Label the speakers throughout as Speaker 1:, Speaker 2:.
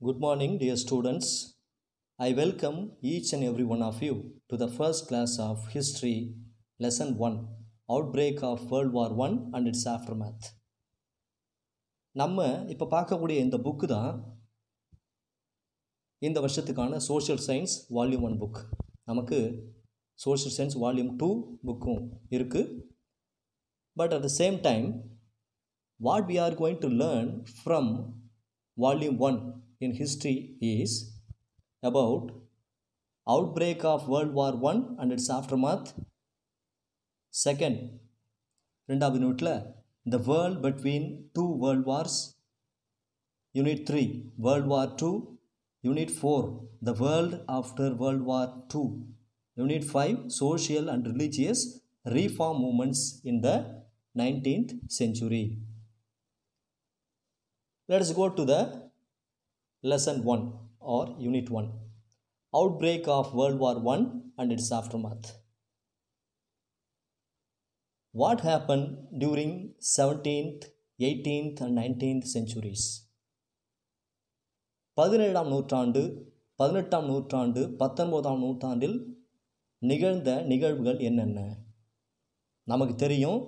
Speaker 1: Good morning, dear students. I welcome each and every one of you to the first class of History, Lesson 1, Outbreak of World War I and its Aftermath. நம்ம இப்போ பார்க்கக்கூடிய இந்த book தான் இந்த வருஷத்துக்கான social science volume 1 book. நமக்கு social science volume 2 புக்கும் இருக்குது. But at the same time what we are going to learn from volume 1 in history is about outbreak of World War I and its aftermath. Second, ரெண்டாவது யூனிட்ல the world between two world wars. Unit 3, World War II. Unit 4, the world after World War II. Unit 5, social and religious reform movements in the 19th century. Let us go to the lesson 1 or unit 1, outbreak of World War I and its aftermath. What happened during 17th, 18th and 19th centuries? 17ஆம் நூற்றாண்டு 18ஆம் நூற்றாண்டு 19ஆம் நூற்றாண்டில் நிகழ்ந்த நிகழ்வுகள் என்னென்ன? நமக்கு தெரியும்,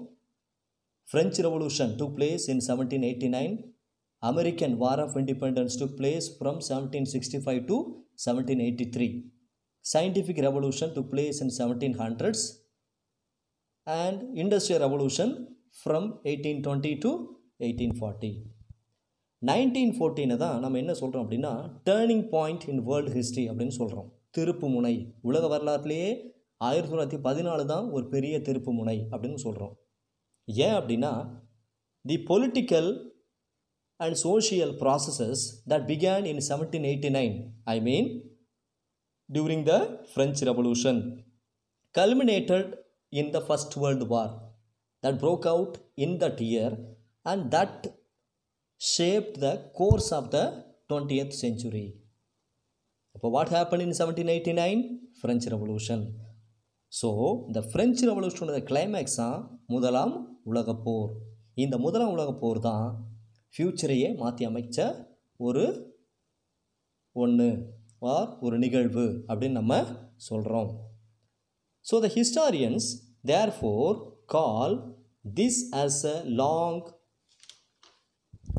Speaker 1: French Revolution took place in 1789. American War of Independence took place from 1765 to 1783. Scientific Revolution took place in 1700s and Industrial Revolution from 1820 to 1840. 1914 தான் நம்ம என்ன சொல்கிறோம் அப்படின்னா turning point in world history அப்படின்னு சொல்கிறோம். திருப்பு முனை. உலக வரலாற்றிலேயே 1914 தான் ஒரு பெரிய திருப்பு முனை அப்படின்னு சொல்கிறோம். ஏன் அப்படின்னா the political and social processes that began in 1789, I mean during the French Revolution, culminated in the First World War that broke out in that year and that shaped the course of the 20th century. So what happened in 1789? French Revolution. So the French Revolution the climax முதலாம் உலகப் போர். இந்த முதலாம் உலகப் போர் தான் ஃப்யூச்சரையே மாற்றி அமைச்ச ஒரு நிகழ்வு அப்படின்னு நம்ம சொல்கிறோம். So the historians therefore call this as a long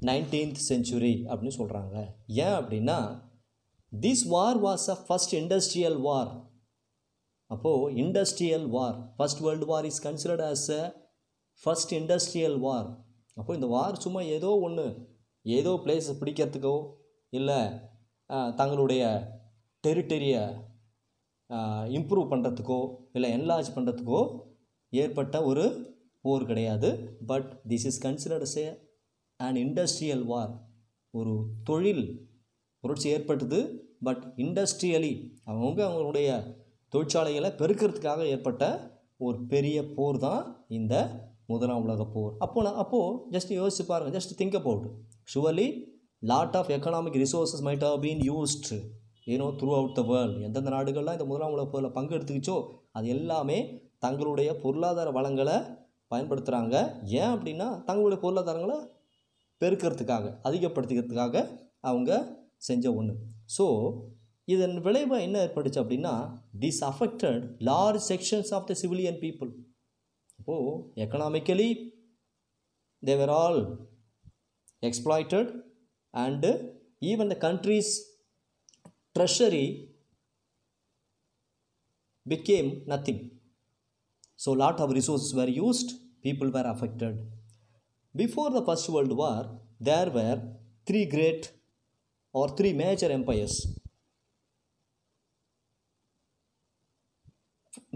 Speaker 1: 19th century அப்படின்னு சொல்கிறாங்க. ஏன் அப்படின்னா this war was a first industrial war. அப்போது industrial war, first world war is considered as a first industrial war. அப்போ இந்த வார் சும்மா ஏதோ பிளேஸை பிடிக்கிறதுக்கோ இல்லை தங்களுடைய டெரிட்டரியை இம்ப்ரூவ் பண்ணுறதுக்கோ இல்லை என்லார்ஜ் பண்ணுறதுக்கோ ஏற்பட்ட ஒரு போர் கிடையாது. But this is considered as an industrial war. ஒரு தொழில் புரட்சி ஏற்பட்டது. பட் இண்டஸ்ட்ரியலி அவங்களுடைய தொழிற்சாலைகளை பெருக்கிறதுக்காக ஏற்பட்ட ஒரு பெரிய போர் தான் இந்த முதலாம் உலகப் போர். அப்போது ஜஸ்ட் யோசிச்சு பாருங்கள், just think about. Surely lot of economic resources might have been used throughout the world. எந்தெந்த நாடுகள்லாம் இந்த முதலாம் உலகப் போரில் பங்கெடுத்துக்கிச்சோ அது எல்லாமே தங்களுடைய பொருளாதார வளங்களை பயன்படுத்துகிறாங்க. ஏன் அப்படின்னா தங்களுடைய பொருளாதாரங்களை பெருக்கிறதுக்காக, அதிகப்படுத்திக்கிறதுக்காக அவங்க செஞ்ச ஒன்று. ஸோ இதன் விளைவாக என்ன ஏற்பட்டுச்சு அப்படின்னா this affected large sections of the civilian people. அப்போது economically they were all exploited and even the country's treasury became nothing. So lot of resources were used, people were affected. Before the First World War there were three major empires,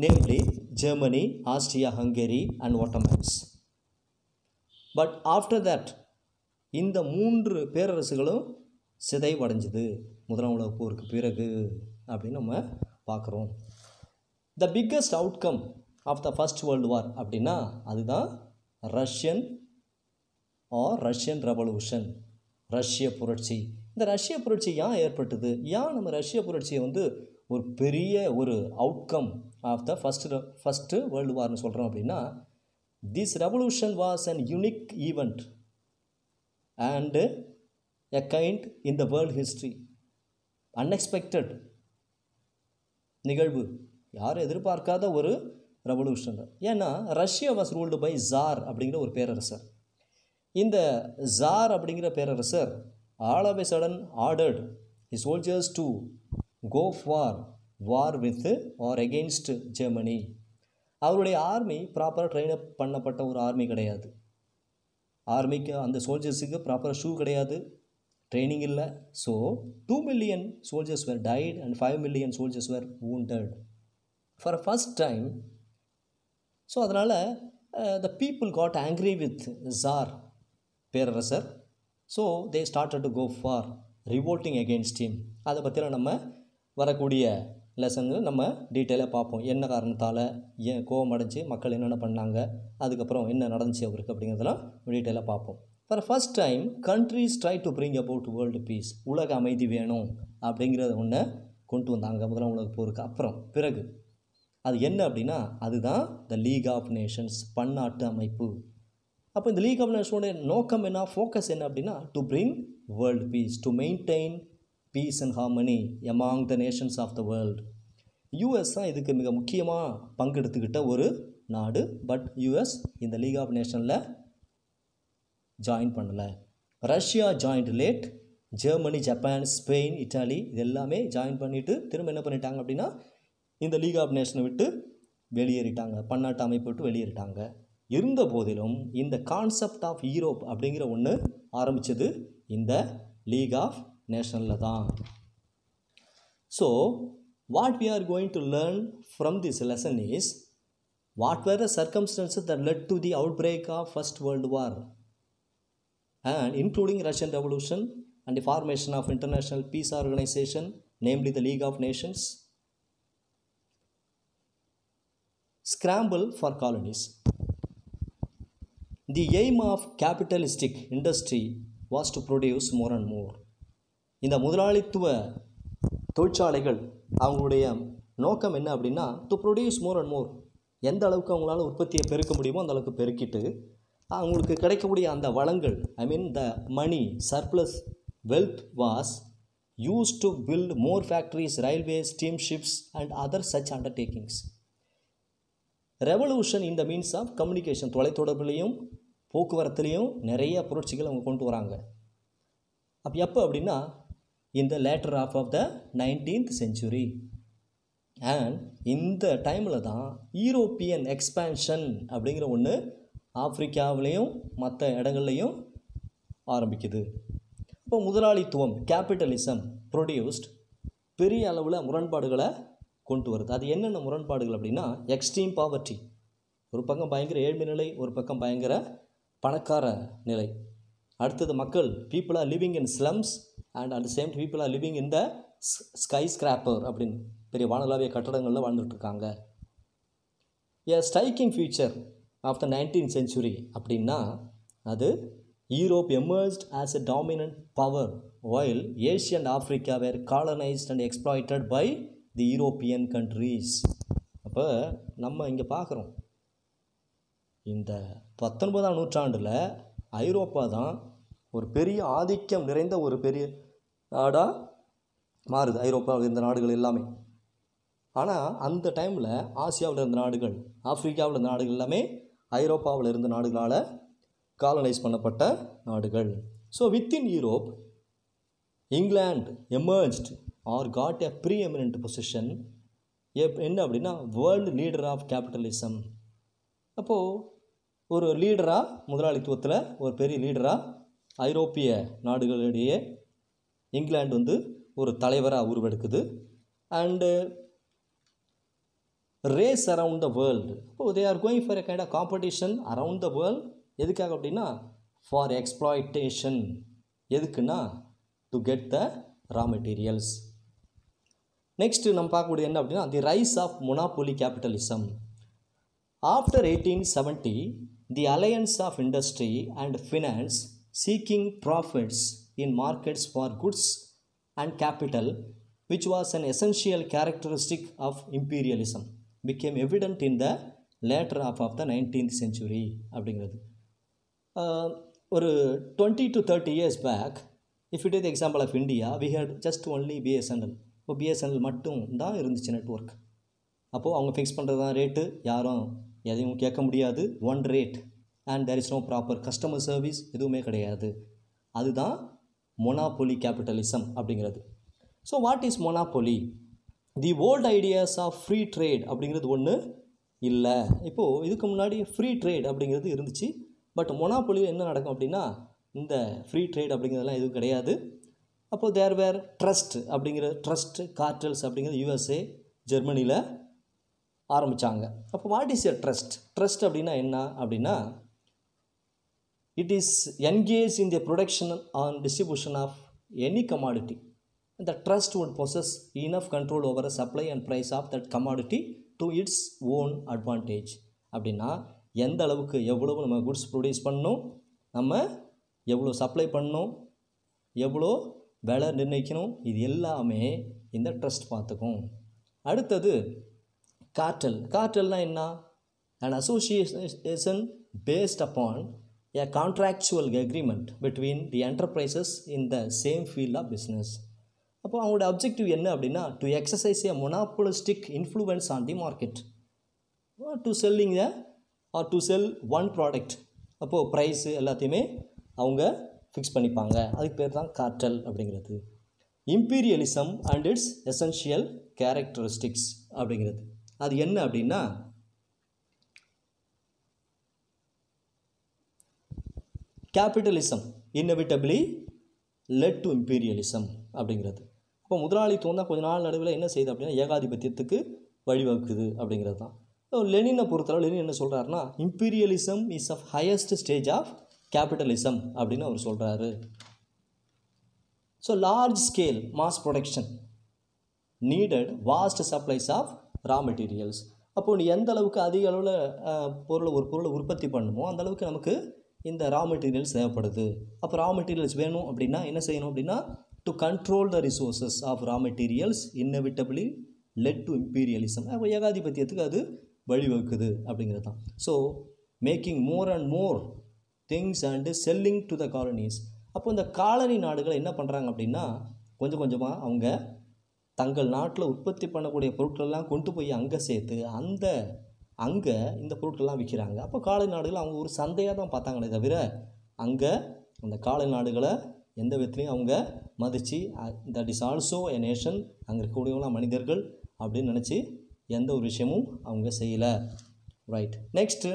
Speaker 1: namely Germany, Austria-Hungary and Ottomans. But after that இந்த 3 பேரரசுகளும் சிதைவடைஞ்சது முதலாம் உலகப் போருக்கு பிறகு அப்படின்னு நம்ம பார்க்குறோம். The biggest outcome of the first world war அப்படின்னா அதுதான் ரஷ்யன் ரெவல்யூஷன், ரஷ்ய புரட்சி. இந்த ரஷ்ய புரட்சி ஏன் ஏற்பட்டது? ஏன் நம்ம ரஷ்ய புரட்சியை ஒரு பெரிய ஒரு outcome of the first world வார்னு சொல்கிறோம் அப்படின்னா this revolution was an unique event and a kind in the world history. Unexpected நிகழ்வு, யாரும் எதிர்பார்க்காத ஒரு ரெவல்யூஷன். ஏன்னா Russia was ruled by czar அப்படிங்கிற ஒரு பேரரசர். இந்த ஜார் அப்படிங்கிற பேரரசர் all of a sudden ordered his soldiers to go for war with or against Germany. அவருடைய ஆர்மி ப்ராப்பராக ட்ரெயின் அப் பண்ணப்பட்ட ஒரு ஆர்மி கிடையாது. ஆர்மிக்கு அந்த சோல்ஜர்ஸுக்கு ப்ராப்பராக ஷூ கிடையாது, ட்ரைனிங் இல்லை. So 2 million soldiers were died and 5 million soldiers were wounded for a first time. So அதனால் the people got angry with Tsar பேரரசர். So they started to go for revolting against him. அதை பற்றிலாம் நம்ம வரக்கூடிய லெசன்கள் நம்ம டீட்டெயிலாக பார்ப்போம். என்ன காரணத்தால் ஏன் கோபம் அடைஞ்சு மக்கள் என்னென்ன பண்ணாங்க, அதுக்கப்புறம் என்ன நடந்துச்சு அவருக்கு அப்படிங்கிறதெல்லாம் டீட்டெயிலாக பார்ப்போம். For first time countries try to bring about world piece. உலக அமைதி வேணும் அப்படிங்கிறத ஒன்று கொண்டு வந்தாங்க முதலாம் உலக போருக்கு அப்புறம். பிறகு அது என்ன அப்படின்னா அதுதான் த லீக் ஆஃப் நேஷன்ஸ், பன்னாட்டு அமைப்பு. அப்போ இந்த லீக் ஆஃப் நேஷனுடைய நோக்கம் என்ன, ஃபோக்கஸ் என்ன அப்படின்னா to bring world peace, to maintain peace and harmony among the nations of the world. US தான் இதுக்கு மிக முக்கியமாக பங்கெடுத்துக்கிட்ட ஒரு நாடு. பட் யூஎஸ் இந்த லீக் ஆஃப் நேஷனில் ஜாயின் பண்ணலை. Russia joined late, Germany, Japan, Spain, Italy இது எல்லாமே ஜாயின் பண்ணிவிட்டு திரும்ப என்ன பண்ணிட்டாங்க அப்படின்னா இந்த லீக் ஆஃப் நேஷனை விட்டு வெளியேறிட்டாங்க, பன்னாட்டு அமைப்பு விட்டு வெளியேறிட்டாங்க. இருந்த போதிலும் இந்த கான்செப்ட் ஆஃப் யூரோப் அப்படிங்கிற ஒன்று ஆரம்பித்தது இந்த லீக் ஆஃப் நேஷனில் தான். So what we are going to learn from this lesson is what were the circumstances that led to the outbreak of First World War and including Russian Revolution and the formation of international peace organization, namely the League of Nations. Scramble for colonies. The aim of capitalistic industry was to produce more and more. இந்த முதலாளித்துவ தொழிற்சாலைகள் அவங்களுடைய நோக்கம் என்ன அப்படின்னா to produce more and மோர். எந்த அளவுக்கு அவங்களால உற்பத்தியை பெருக்க முடியுமோ அந்த அளவுக்கு பெருக்கிட்டு அவங்களுக்கு கிடைக்கக்கூடிய அந்த வளங்கள், I mean the money surplus wealth was use to build more factories, railways, steamships and other such undertakings. Revolution in the means of communication, தொலைத்தொடர்புலையும் போக்குவரத்துலேயும் நிறைய புரட்சிகள் அவங்க கொண்டு வராங்க. அப்போ எப்போ அப்படின்னா in the latter half of the 19th century. and இந்த டைமில் தான் யூரோப்பியன் எக்ஸ்பேன்ஷன் அப்படிங்கிற ஒன்று ஆப்பிரிக்காவிலையும் மற்ற இடங்கள்லையும் ஆரம்பிக்குது. இப்போ முதலாளித்துவம் கேபிட்டலிசம் ப்ரொடியூஸ்ட் பெரிய அளவில் முரண்பாடுகளை கொண்டு வருது. அது என்னென்ன முரண்பாடுகள் அப்படின்னா எக்ஸ்ட்ரீம் பாவர்ட்டி, ஒரு பக்கம் பயங்கர ஏழ்மை நிலை, ஒரு பக்கம் பயங்கர பணக்கார நிலை. அடுத்தது மக்கள் people are living in slums and at the same people are living in the skyscraper அப்படின்னு பெரிய வானளாவிய கட்டடங்களில் வாழ்ந்துட்டுருக்காங்க. A striking feature of the 19th century அப்படின்னா அது Europe emerged as a dominant power while Asia and Africa were colonized and exploited by the European countries. அப்போ நம்ம இங்கே பார்க்குறோம் இந்த 19ஆம் நூற்றாண்டில் ஐரோப்பா தான் ஒரு பெரிய ஆதிக்கம் நிறைந்த ஒரு பெரிய நாடாக மாறுது. ஐரோப்பாவில் இருந்த நாடுகள் எல்லாமே. ஆனால் அந்த டைமில் ஆசியாவில் இருந்த நாடுகள், ஆப்பிரிக்காவில் இருந்த நாடுகள் எல்லாமே ஐரோப்பாவில் இருந்த நாடுகளால் காலனைஸ் பண்ணப்பட்ட நாடுகள். So within Europe England emerged or got a preeminent position. என்ன அப்படின்னா வேர்ல்டு லீடர் ஆஃப் கேபிட்டலிசம். அப்போது ஒரு லீடராக முதலாளித்துவத்தில் ஒரு பெரிய லீடராக ஐரோப்பிய நாடுகளிடையே இங்கிலாந்து வந்து ஒரு தலைவராக உருவெடுக்குது. And race around the world. அப்போ they are going for a kind of competition around the world. எதுக்காக அப்படின்னா ஃபார் எக்ஸ்ப்ளாய்டேஷன். எதுக்குன்னா to get the raw materials. Next நம்ம பார்க்கக்கூடிய என்ன அப்படின்னா the rise of monopoly capitalism. After 1870 the alliance of industry and finance seeking profits in markets for goods and capital, which was an essential characteristic of imperialism, became evident in the latter half of the 19th century அப்படிங்கிறது. ஒரு 20 to 30 years back if you take the example of India, we had just only BSNL. இப்போ பிஎஸ்என்எல் மட்டும் தான் இருந்துச்சு network. அப்போது அவங்க fix பண்ணுறது தான் ரேட்டு, யாரும் எதையும் கேட்க முடியாது, one rate, and there is no proper customer service, எதுவுமே கிடையாது. அதுதான் மொனாபொலி கேபிட்டலிசம் அப்படிங்கிறது. So what is monopoly? The old ideas of free trade அப்படிங்கிறது ஒன்று இல்லை. இப்போது இதுக்கு முன்னாடி ஃப்ரீ ட்ரேட் அப்படிங்கிறது இருந்துச்சு. பட் மொனாபொலியில் என்ன நடக்கும் அப்படின்னா, இந்த ஃப்ரீ ட்ரேட் அப்படிங்கிறதெல்லாம் எதுவும் கிடையாது. அப்போது தேர் வேர் ட்ரஸ்ட் அப்படிங்கிற ட்ரஸ்ட் கார்டல்ஸ் அப்படிங்கிறது யூஎஸ்ஏ, ஜெர்மனியில் ஆரம்பித்தாங்க. அப்போ what is a trust? Trust அப்படின்னா என்ன அப்படின்னா, it is engage in the production on distribution of any commodity. The trust would possess enough control over the supply and price of that commodity to its own advantage. அப்படின்னா எந்த அளவுக்கு எவ்வளவு நம்ம goods produce பண்ணணும், நம்ம எவ்வளோ supply பண்ணணும், எவ்வளோ விலை நிர்ணயிக்கணும், இது எல்லாமே இந்த ட்ரஸ்ட் பார்த்துக்கும். அடுத்தது கார்டல். கார்டல்னால் என்ன? an association based upon a contractual agreement between the enterprises in the same field of business. அப்போ அவங்களோட அப்ஜெக்டிவ் என்ன அப்படின்னா, to exercise a monopolistic influence on the market, to selling or to sell one product. அப்போது price எல்லாத்தையுமே அவங்க fix பண்ணிப்பாங்க. அதுக்கு பேர் தான் கார்டல் அப்படிங்கிறது. Imperialism and its essential characteristics அப்படிங்கிறது அது என்ன அப்படின்னா, capitalism inevitably led to imperialism அப்படிங்கிறது. இப்போ முதலாளித்துவம் தான் கொஞ்ச நாள் நடுவில் என்ன செய்யுது அப்படின்னா, ஏகாதிபத்தியத்துக்கு வழிவகுக்குது அப்படிங்கிறது தான். லெனினை பொறுத்தளவு லெனின் என்ன சொல்கிறாருன்னா, imperialism is of highest stage of capitalism அப்படின்னு அவர் சொல்கிறாரு. So large scale mass production needed vast supplies of raw materials. அப்போது நீ எந்த அளவுக்கு அதிக அளவில் ஒரு பொருளை உற்பத்தி பண்ணுமோ அந்த அளவுக்கு நமக்கு இந்த ரா மெட்டீரியல்ஸ் தேவைப்படுது. அப்போ ரா மெட்டீரியல்ஸ் வேணும் அப்படின்னா என்ன செய்யணும் அப்படின்னா, to control the resources of raw materials inevitably led to imperialism. அப்போ ஏகாதிபத்தியத்துக்கு அது வழிவகுக்குது அப்படிங்கிறது தான். So making more and more things and selling to the colonies. அப்போ இந்த காலனி நாடுகள் என்ன பண்ணுறாங்க அப்படின்னா, கொஞ்சம் கொஞ்சமாக அவங்க தங்கள் நாட்டில் உற்பத்தி பண்ணக்கூடிய பொருட்களெல்லாம் கொண்டு போய் அங்கே சேர்த்து அங்கே இந்த பொருட்கள்லாம் விற்கிறாங்க. அப்போ காலனி நாடுகள் அவங்க ஒரு சந்தையாக தான் பார்த்தாங்களே தவிர அங்கே அந்த காலனி நாடுகளை எந்த விதத்துலையும் அவங்க மதித்து that is also a nation, அங்கே இருக்கக்கூடியவங்களாம் மனிதர்கள் அப்படின்னு நினச்சி எந்த ஒரு விஷயமும் அவங்க செய்யலை. Right. Next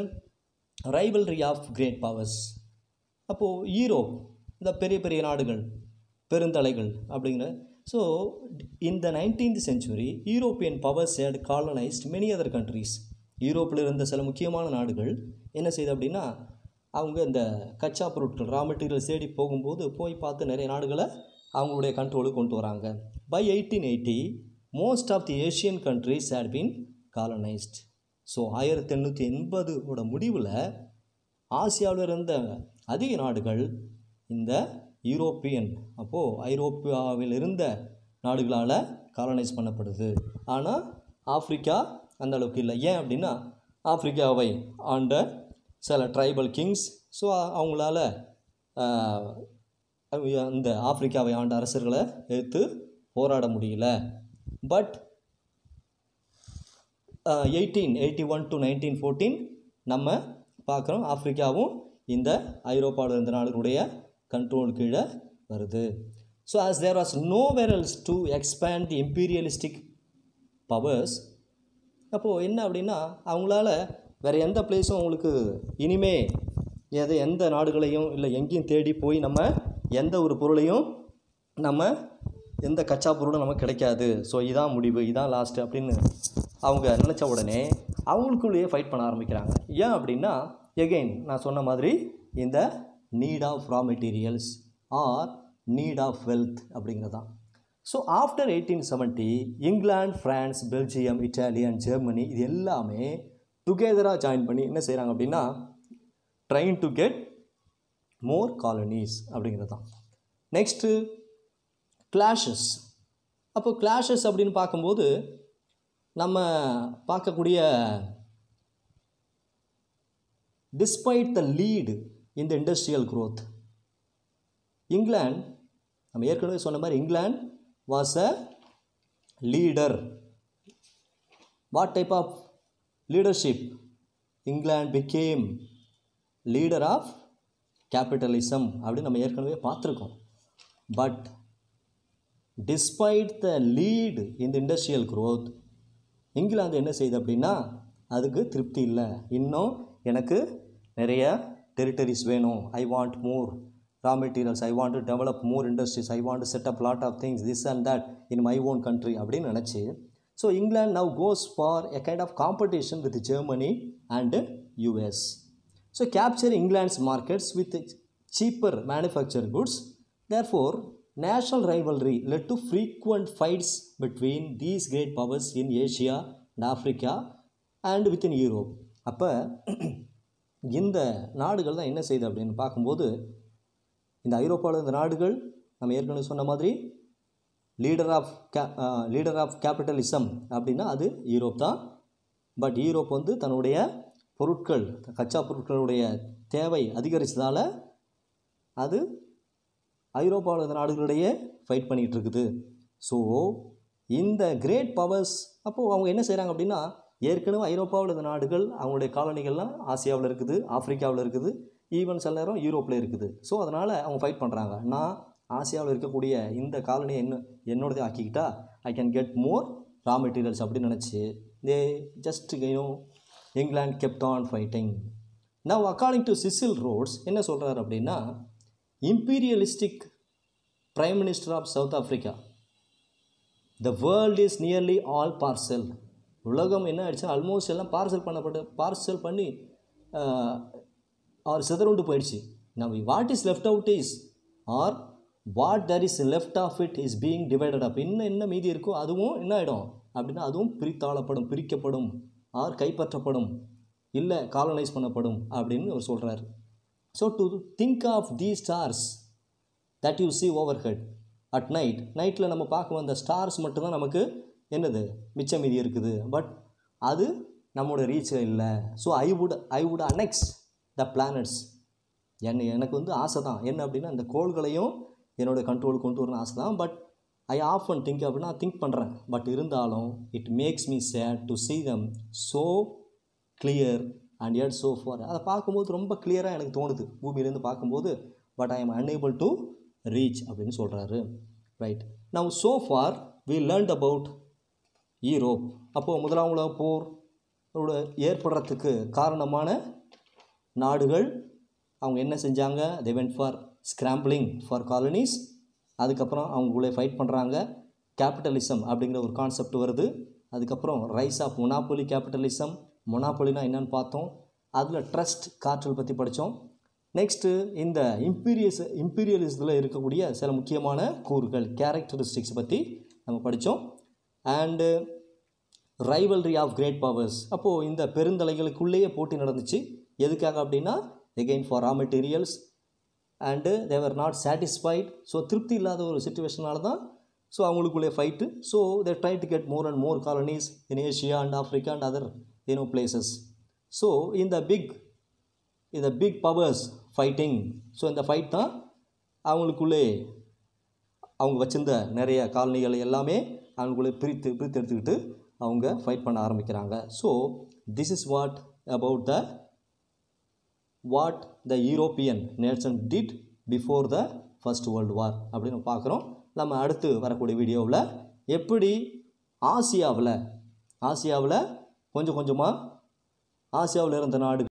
Speaker 1: rivalry of great powers. அப்போது யூரோப், இந்த பெரிய பெரிய நாடுகள், பெருந்தலைகள் அப்படிங்கிற. ஸோ இந்த 19th century European powers had colonised many other countries. யூரோப்பில் இருந்த சில முக்கியமான நாடுகள் என்ன செய்யுது அப்படின்னா, அவங்க இந்த கச்சா பொருட்கள் ரா மெட்டீரியல் தேடி போகும்போது போய் பார்த்து நிறைய நாடுகளை அவங்களுடைய கண்ட்ரோலுக்கு கொண்டு வராங்க. By 1880 most of the Asian countries had been colonised. So 1880 முடிவில் ஆசியாவில் இருந்த அதிக நாடுகள் இந்த யூரோப்பியன், அப்போது ஐரோப்பாவில் இருந்த நாடுகளால் காலனைஸ் பண்ணப்படுது. ஆனால் ஆஃப்ரிக்கா அந்த அளவுக்கு இல்லை. ஏன் அப்படின்னா, ஆஃப்ரிக்காவை ஆண்ட சில ட்ரைபல் கிங்ஸ், ஸோ அவங்களால அந்த ஆஃப்ரிக்காவை ஆண்ட அரசர்களை எதிர்த்து போராட முடியல. பட் 1881 to 1914 நம்ம பார்க்குறோம், ஆஃப்ரிக்காவும் இந்த ஐரோப்பாவில் இருந்த நாடுகளுடைய கண்ட்ரோல் கீழே வருது. So as there was nowhere else to expand the imperialistic powers, அப்போது என்ன அப்படின்னா, அவங்களால வேறு எந்த பிளேஸும் அவங்களுக்கு இனிமே எந்த நாடுகளையும் இல்லை எங்கேயும் தேடி போய் நம்ம எந்த ஒரு பொருளையும் நம்ம எந்த கச்சா பொருளும் நமக்கு கிடைக்காது, ஸோ இதான் முடிவு, இதான் லாஸ்ட்டு அப்படின்னு அவங்க நினச்ச உடனே அவங்களுக்குள்ளேயே ஃபைட் பண்ண ஆரம்பிக்கிறாங்க. ஏன் அப்படின்னா, எகெயின் நான் சொன்ன மாதிரி இந்த need of raw materials or need of wealth அப்படிங்கிறது தான். So after 1870 England, France, Belgium, Italy and Germany இது எல்லாமே டுகெதராக ஜாயின் பண்ணி என்ன செய்கிறாங்க அப்படின்னா, trying to get more colonies அப்படிங்கிறது தான். Next clashes. அப்போ கிளாஷஸ் அப்படின்னு பார்க்கும்போது நம்ம பார்க்கக்கூடிய டிஸ்பைட் த லீடு இந்த இண்டஸ்ட்ரியல் க்ரோத், இங்கிலாந்து நம்ம ஏற்கனவே சொன்ன மாதிரி England was a leader. What type of leadership? England became leader of capitalism அப்படின்னு நம்ம ஏற்கனவே பார்த்துருக்கோம். But despite the lead in the industrial growth, England என்ன செய்யுது அப்படின்னா அதுக்கு திருப்தி இல்லை. இன்னும் எனக்கு நிறைய டெரிட்டரிஸ் வேணும். I want more raw materials, I want to develop more industries, I want to set up lot of things this and that in my own country அப்படின்னு நினச்சி, so England now goes for a kind of competition with Germany and US. So capture England's markets with cheaper manufactured goods. Therefore, national rivalry led to frequent fights between these great powers in Asia and Africa and within Europe. அப்போ இந்த நாடுகள் தான் என்ன செய்யுது அப்படின்னு பார்க்கும்போது, இந்த ஐரோப்பாவில் இந்த நாடுகள் நம்ம ஏற்கனவே சொன்ன மாதிரி லீடர் ஆஃப் கேபிட்டலிசம் அப்படின்னா அது யூரோப் தான். பட் யூரோப் வந்து தன்னுடைய பொருட்கள், கச்சா பொருட்களுடைய தேவை அதிகரித்ததால் அது ஐரோப்பாவில் இருந்த நாடுகளிடையே ஃபைட் பண்ணிகிட்டு இருக்குது. ஸோ இந்த கிரேட் பவர்ஸ் அப்போது அவங்க என்ன செய்கிறாங்க அப்படின்னா, ஏற்கனவே ஐரோப்பாவில் இருந்த நாடுகள் அவங்களுடைய காலனிகள்லாம் ஆசியாவில் இருக்குது, ஆப்பிரிக்காவில் இருக்குது, ஈவன் சில நேரம் யூரோப்பில் இருக்குது. ஸோ அதனால் அவங்க ஃபைட் பண்ணுறாங்க. நான் ஆசியாவில் இருக்கக்கூடிய இந்த காலனியை என்னோடதே ஆக்கிக்கிட்டா I can get more raw materials அப்படின்னு நினச்சி they just England kept on fighting. Now according to Cecil Rhodes என்ன சொல்கிறார் அப்படின்னா, imperialistic prime minister of South Africa, the world is nearly all parcel. உலகம் என்ன ஆயிடுச்சு, ஆல்மோஸ்ட் எல்லாம் பார்சல் பண்ணி அவர் சிதறுண்டு போயிடுச்சு. நம்ம what is left out is or what there is left of it is being divided up. இன்னும் என்ன மீதி இருக்கோ அதுவும் என்ன ஆகிடும் அப்படின்னா அதுவும் பிரித்தாளப்படும், பிரிக்கப்படும், ஆர் கைப்பற்றப்படும், இல்லை காலனைஸ் பண்ணப்படும் அப்படின்னு அவர் சொல்கிறார். So to think of these stars that you see overhead at night, நைட்டில் நம்ம பார்க்கும் அந்த ஸ்டார்ஸ் மட்டும்தான் நமக்கு என்னது மிச்சம் மீதி இருக்குது. பட் அது நம்மளோட ரீச்சில் இல்லை. So I would annexe the planets. எனக்கு வந்து ஆசை தான் என்ன அப்படின்னா இந்த கோள்களையும் என்னோடய கண்ட்ரோல் கொண்டு வரணும் ஆசை தான். பட் ஐ ஆஃபன் திங்க் அப்படின்னா திங்க் பண்ணுறேன். பட் இருந்தாலும் it makes me sad to see them so clear and yet so far. அதை பார்க்கும்போது ரொம்ப கிளியராக எனக்கு தோணுது பூமியிலேருந்து பார்க்கும்போது. But I am unable to reach அப்படின்னு சொல்கிறாரு. Right. Now so far we learned about Europe. அப்போது முதலாம் உலக போரோட ஏற்படுறதுக்கு காரணமான நாடுகள் அவங்க என்ன செஞ்சாங்க, they went for scrambling for colonies. அதுக்கப்புறம் அவங்களுக்குள்ளே ஃபைட் பண்ணுறாங்க. கேபிட்டலிசம் அப்படிங்கிற ஒரு கான்செப்ட் வருது. அதுக்கப்புறம் ரைஸ் ஆஃப் மொனாப்பொலி கேபிட்டலிசம். மொனாப்பொலினா என்னன்னு பார்த்தோம். அதில் ட்ரஸ்ட் காற்றல் பற்றி படித்தோம். நெக்ஸ்ட்டு இந்த இம்பீரியலிசத்தில் இருக்கக்கூடிய சில முக்கியமான கூறுகள் கேரக்டரிஸ்டிக்ஸ் பற்றி நம்ம படித்தோம். And rivalry of great powers. அப்போது இந்த பெருந்தலைகளுக்குள்ளேயே போட்டி நடந்துச்சு. எதுக்காக அப்படின்னா again for raw materials and they were not satisfied. So திருப்தி இல்லாத ஒரு சுச்சுவேஷனால தான் ஸோ அவங்களுக்குள்ளே fight. So they try to get more and more colonies in Asia and Africa and other places. So இந்த பிக் பவர்ஸ் ஃபைட்டிங். ஸோ இந்த fight தான் அவங்களுக்குள்ளே அவங்க வச்சிருந்த நிறைய காலனிகளை எல்லாமே அவங்களுக்குள்ளே பிரித்து எடுத்துக்கிட்டு அவங்க ஃபைட் பண்ண ஆரம்பிக்கிறாங்க. So this is what the European nation did before the first world war அப்படின்னு பார்க்குறோம். நம்ம அடுத்து வரக்கூடிய வீடியோவில் எப்படி ஆசியாவில் கொஞ்சம் கொஞ்சமாக ஆசியாவில் இருந்த நாடு